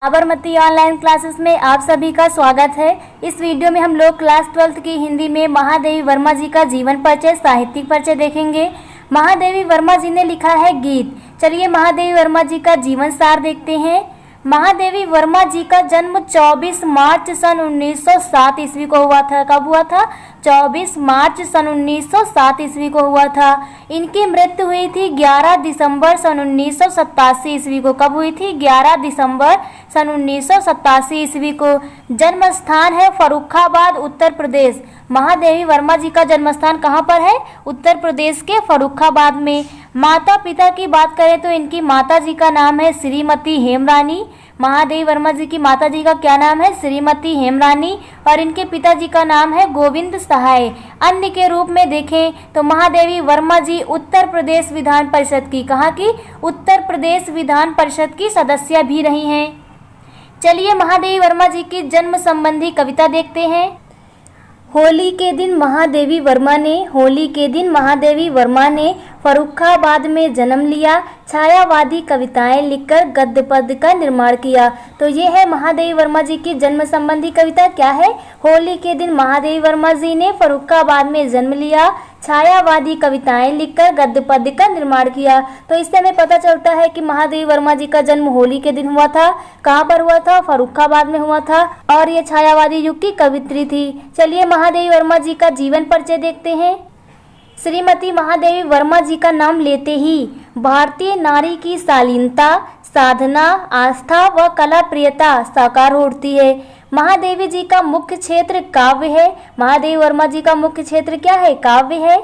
Sabarmati online classes में आप सभी का स्वागत है। इस वीडियो में हम लोग क्लास 12th की हिंदी में महादेवी वर्मा जी का जीवन परिचय, साहित्यिक परिचय देखेंगे। महादेवी वर्मा जी ने लिखा है गीत। चलिए महादेवी वर्मा जी का जीवन सार देखते हैं। महादेवी वर्मा जी का जन्म 24 मार्च सन 1907 ईस्वी को हुआ था। कब हुआ था? 24 मार्च सन 1907 ईस्वी को हुआ था। इनकी मृत्यु हुई थी 11 दिसंबर सन 1987 ईस्वी को। कब हुई थी? 11 दिसंबर सन 1987 ईस्वी को। जन्म स्थान है फर्रुखाबाद, उत्तर प्रदेश। महादेवी वर्मा जी का जन्म स्थान कहाँ पर है? उत्तर प्रदेश के फर्रुखाबाद में। माता पिता की बात करें तो इनकी माता जी का नाम है श्रीमती हेमरानी। महादेवी वर्मा जी की माता जी का क्या नाम है? श्रीमती हेमरानी। और इनके पिताजी का नाम है गोविंद सहाय। अन्य के रूप में देखें तो महादेवी वर्मा जी उत्तर प्रदेश विधान परिषद की, कहाँ की? उत्तर प्रदेश विधान परिषद की सदस्य भी रही हैं। चलिए महादेवी वर्मा जी की जन्म संबंधी कविता देखते हैं। होली के दिन महादेवी वर्मा ने फर्रुखाबाद में जन्म लिया। छायावादी कविताएं लिखकर गद्य पद्य का निर्माण किया। तो ये है महादेवी वर्मा जी की जन्म संबंधी कविता। क्या है? होली के दिन महादेवी वर्मा जी ने फर्रुखाबाद में जन्म लिया, छायावादी कविताएं लिखकर गद्य पद्य का निर्माण किया। तो इससे हमें पता चलता है कि महादेवी वर्मा जी का जन्म होली के दिन हुआ था। कहाँ पर हुआ था? फर्रुखाबाद में हुआ था। और ये छायावादी युग की कवित्री थी। चलिए महादेवी वर्मा जी का जीवन परिचय देखते हैं। श्रीमती महादेवी वर्मा जी का नाम लेते ही भारतीय नारी की शालीनता, साधना, आस्था व कला प्रियता साकार होती है। महादेवी जी का मुख्य क्षेत्र काव्य है। महादेवी वर्मा जी का मुख्य क्षेत्र क्या है? काव्य है।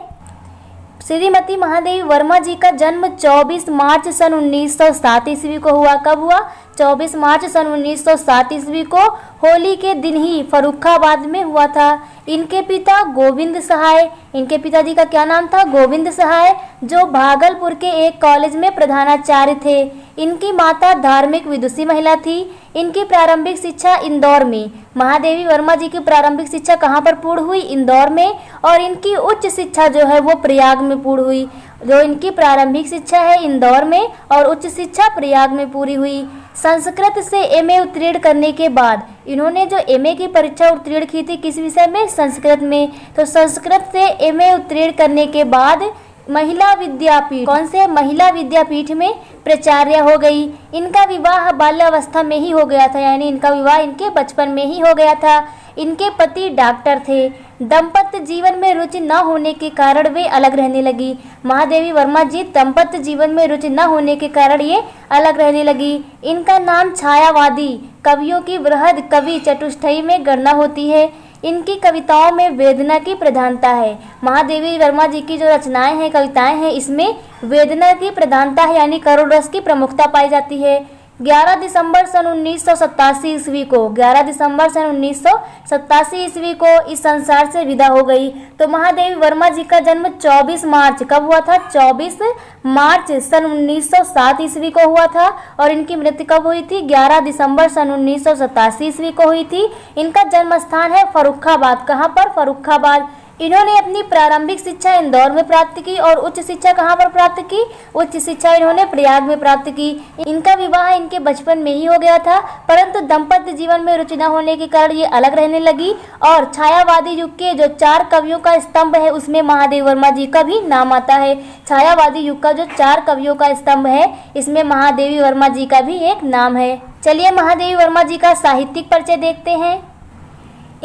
श्रीमती महादेवी वर्मा जी का जन्म 24 मार्च सन 1907 ईस्वी को हुआ। कब हुआ? 24 मार्च सन 1907 ईस्वी को होली के दिन ही फर्रुखाबाद में हुआ था। इनके पिता गोविंद सहाय, इनके पिताजी का क्या नाम था? गोविंद सहाय, जो भागलपुर के एक कॉलेज में प्रधानाचार्य थे। इनकी माता धार्मिक विदुषी महिला थी। इनकी प्रारंभिक शिक्षा इंदौर में। महादेवी वर्मा जी की प्रारंभिक शिक्षा कहाँ पर पूर्ण हुई? इंदौर में। और इनकी उच्च शिक्षा जो है वो प्रयाग में पूर्ण हुई। जो इनकी प्रारंभिक शिक्षा है इंदौर में और उच्च शिक्षा प्रयाग में पूरी हुई। संस्कृत से एमए उत्तीर्ण करने के बाद इन्होंने जो एमए की परीक्षा उत्तीर्ण की थी, किस विषय में? संस्कृत में। तो संस्कृत से एमए उत्तीर्ण करने के बाद महिला विद्यापीठ, कौन से? महिला विद्यापीठ में प्राचार्य हो गई। इनका विवाह बाल्यावस्था में ही हो गया था, यानी इनका विवाह इनके बचपन में ही हो गया था। इनके पति डॉक्टर थे। दाम्पत्य जीवन में रुचि न होने के कारण वे अलग रहने लगी। महादेवी वर्मा जी दाम्पत्य जीवन में रुचि न होने के कारण ये अलग रहने लगी। इनका नाम छायावादी कवियों की वृहद कवि चतुष्टयी में गणना होती है। इनकी कविताओं में वेदना की प्रधानता है। महादेवी वर्मा जी की जो रचनाएं हैं, कविताएं हैं, इसमें वेदना की प्रधानता है, यानी करुण रस की प्रमुखता पाई जाती है। 11 दिसंबर सन 1987 ईस्वी को, 11 दिसंबर सन 1987 ईस्वी को इस संसार से विदा हो गई। तो महादेवी वर्मा जी का जन्म 24 मार्च, कब हुआ था? 24 मार्च सन 1907 ईस्वी को हुआ था। और इनकी मृत्यु कब हुई थी? 11 दिसंबर सन 1987 ईस्वी को हुई थी। इनका जन्म स्थान है फर्रुखाबाद। कहाँ पर? फर्रुखाबाद। इन्होंने अपनी प्रारंभिक शिक्षा इंदौर में प्राप्त की और उच्च शिक्षा कहाँ पर प्राप्त की? उच्च शिक्षा इन्होंने प्रयाग में प्राप्त की। इनका विवाह इनके बचपन में ही हो गया था, परंतु दाम्पत्य जीवन में रुचि न होने के कारण ये अलग रहने लगी। और छायावादी युग के जो 4 कवियों का स्तंभ है उसमें महादेवी वर्मा जी का भी नाम आता है। छायावादी युग का जो 4 कवियों का स्तंभ है इसमें महादेवी वर्मा जी का भी एक नाम है। चलिए महादेवी वर्मा जी का साहित्यिक परिचय देखते हैं।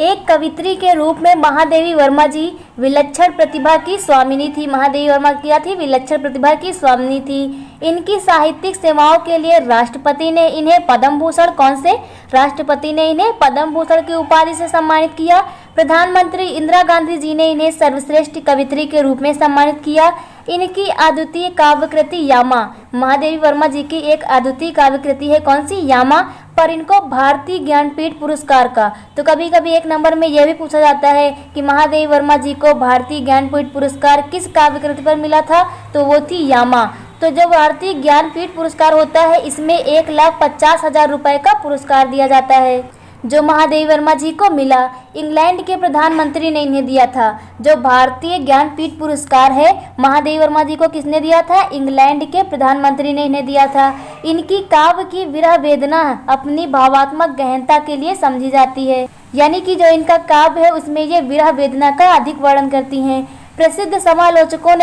एक कवित्री के रूप में महादेवी वर्मा जी विलक्षण प्रतिभा की स्वामिनी थी। महादेवी वर्मा क्या थी? विलक्षण प्रतिभा की स्वामिनी थी। इनकी साहित्यिक सेवाओं के लिए राष्ट्रपति ने इन्हें पद्म भूषण, कौन से? राष्ट्रपति ने इन्हें पद्म भूषण की उपाधि से सम्मानित किया। प्रधानमंत्री इंदिरा गांधी जी ने इन्हें सर्वश्रेष्ठ कवित्री के रूप में सम्मानित किया। इनकी अद्वितीय काव्यकृति यामा, महादेवी वर्मा जी की एक अद्वितीय काव्यकृति है, कौन सी? यामा। पर इनको भारतीय ज्ञानपीठ पुरस्कार का, तो कभी कभी एक नंबर में यह भी पूछा जाता है कि महादेवी वर्मा जी को भारतीय ज्ञानपीठ पुरस्कार किस काव्यकृति पर मिला था? तो वो थी यामा। तो जो भारतीय ज्ञानपीठ पुरस्कार होता है इसमें 1,50,000 रुपए का पुरस्कार दिया जाता है। जो महादेवी वर्मा जी को मिला। इंग्लैंड के प्रधानमंत्री ने इन्हें दिया था। जो भारतीय ज्ञानपीठ पुरस्कार है महादेवी वर्मा जी को किसने दिया था? इंग्लैंड के प्रधानमंत्री ने इन्हें दिया था। इनकी काव्य की विरह वेदना अपनी भावात्मक गहनता के लिए समझी जाती है, यानी कि जो इनका काव्य है उसमें ये विरह वेदना का अधिक वर्णन करती हैं। प्रसिद्ध समालोचकों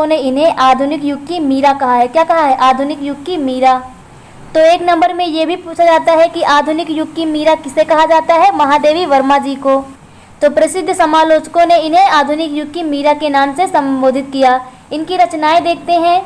ने इन्हें आधुनिक युग की मीरा कहा है। क्या कहा है? आधुनिक युग की मीरा। तो एक नंबर में ये भी पूछा जाता है कि आधुनिक युग की मीरा किसे कहा जाता है? महादेवी वर्मा जी को। तो प्रसिद्ध समालोचकों ने इन्हें आधुनिक युग की मीरा के नाम से संबोधित किया। इनकी रचनाएं देखते हैं।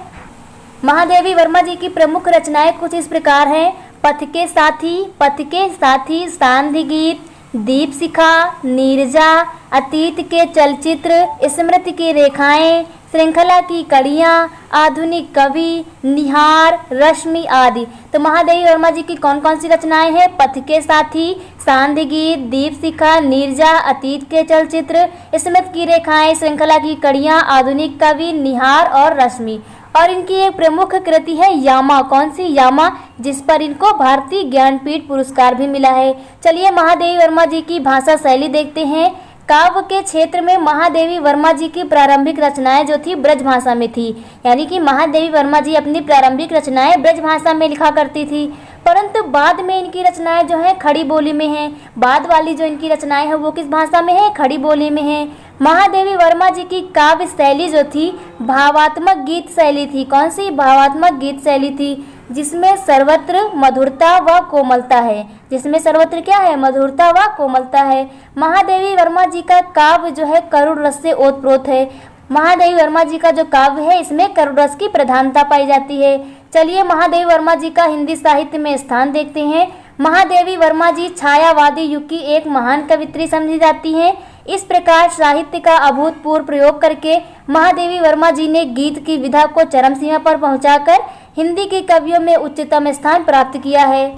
महादेवी वर्मा जी की प्रमुख रचनाएं कुछ इस प्रकार हैं। पथ के साथी, सांध्य गीत, दीप शिखा, नीरजा, अतीत के चलचित्र, स्मृति की रेखाएं, श्रृंखला की कड़ियाँ, आधुनिक कवि, निहार, रश्मि आदि। तो महादेवी वर्मा जी की कौन कौन सी रचनाएं हैं? पथ के साथी, सांध्य गीत, दीप शिखा, नीरजा, अतीत के चलचित्र, स्मृति की रेखाएं, श्रृंखला की कड़ियाँ, आधुनिक कवि, निहार और रश्मि। और इनकी एक प्रमुख कृति है यामा। कौन सी? यामा, जिस पर इनको भारतीय ज्ञानपीठ पुरस्कार भी मिला है। चलिए महादेवी वर्मा जी की भाषा शैली देखते हैं। काव्य के क्षेत्र में महादेवी वर्मा जी की प्रारंभिक रचनाएं जो थी ब्रज भाषा में थी, यानी कि महादेवी वर्मा जी अपनी प्रारंभिक रचनाएं ब्रज भाषा में लिखा करती थी, परंतु बाद में इनकी रचनाएं जो हैं खड़ी बोली में हैं। बाद वाली जो इनकी रचनाएं हैं वो किस भाषा में है? खड़ी बोली में है। महादेवी वर्मा जी की काव्य शैली जो थी भावात्मक गीत शैली थी। कौन सी? भावात्मक गीत शैली थी, जिसमें सर्वत्र मधुरता व कोमलता है। जिसमें सर्वत्र क्या है? मधुरता व कोमलता है। महादेवी वर्मा जी का काव्य जो है करुण रस से ओतप्रोत है। महादेवी वर्मा जी का जो काव्य है इसमें करुण रस की प्रधानता पाई जाती है। चलिए महादेवी वर्मा जी का हिंदी साहित्य में स्थान देखते हैं। महादेवी वर्मा जी छायावादी युग की एक महान कवित्री समझी जाती हैं। इस प्रकार साहित्य का अभूतपूर्व प्रयोग करके महादेवी वर्मा जी ने गीत की विधा को चरम सीमा पर पहुंचाकर हिंदी के कवियों में उच्चतम स्थान प्राप्त किया है।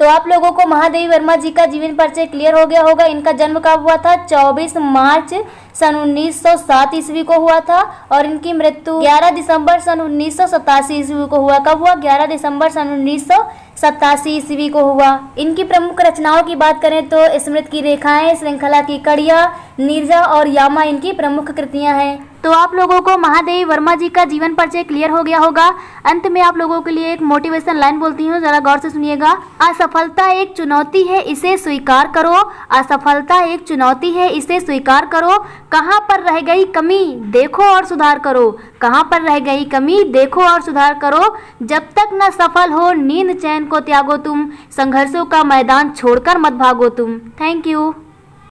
तो आप लोगों को महादेवी वर्मा जी का जीवन परिचय क्लियर हो गया होगा। इनका जन्म कब हुआ था? 24 मार्च सन 1907 ईस्वी को हुआ था और इनकी मृत्यु 11 दिसंबर सन 1987 ईस्वी को हुआ। कब हुआ? 11 दिसंबर सन 1987 ईस्वी को हुआ। इनकी प्रमुख रचनाओं की बात करें तो स्मृति की रेखाएं, श्रृंखला की कड़ियाँ, नीरजा और यामा इनकी प्रमुख कृतियां हैं। तो आप लोगों को महादेवी वर्मा जी का जीवन परिचय क्लियर हो गया होगा। अंत में आप लोगों के लिए एक मोटिवेशन लाइन बोलती हूँ, जरा गौर से सुनिएगा। असफलता एक चुनौती है, इसे स्वीकार करो। असफलता एक चुनौती है, इसे स्वीकार करो। कहाँ पर रह गई कमी, देखो और सुधार करो। कहाँ पर रह गई कमी, देखो और सुधार करो। जब तक न सफल हो नींद चैन को त्यागो तुम, संघर्षों का मैदान छोड़कर मत भागो तुम। Thank you.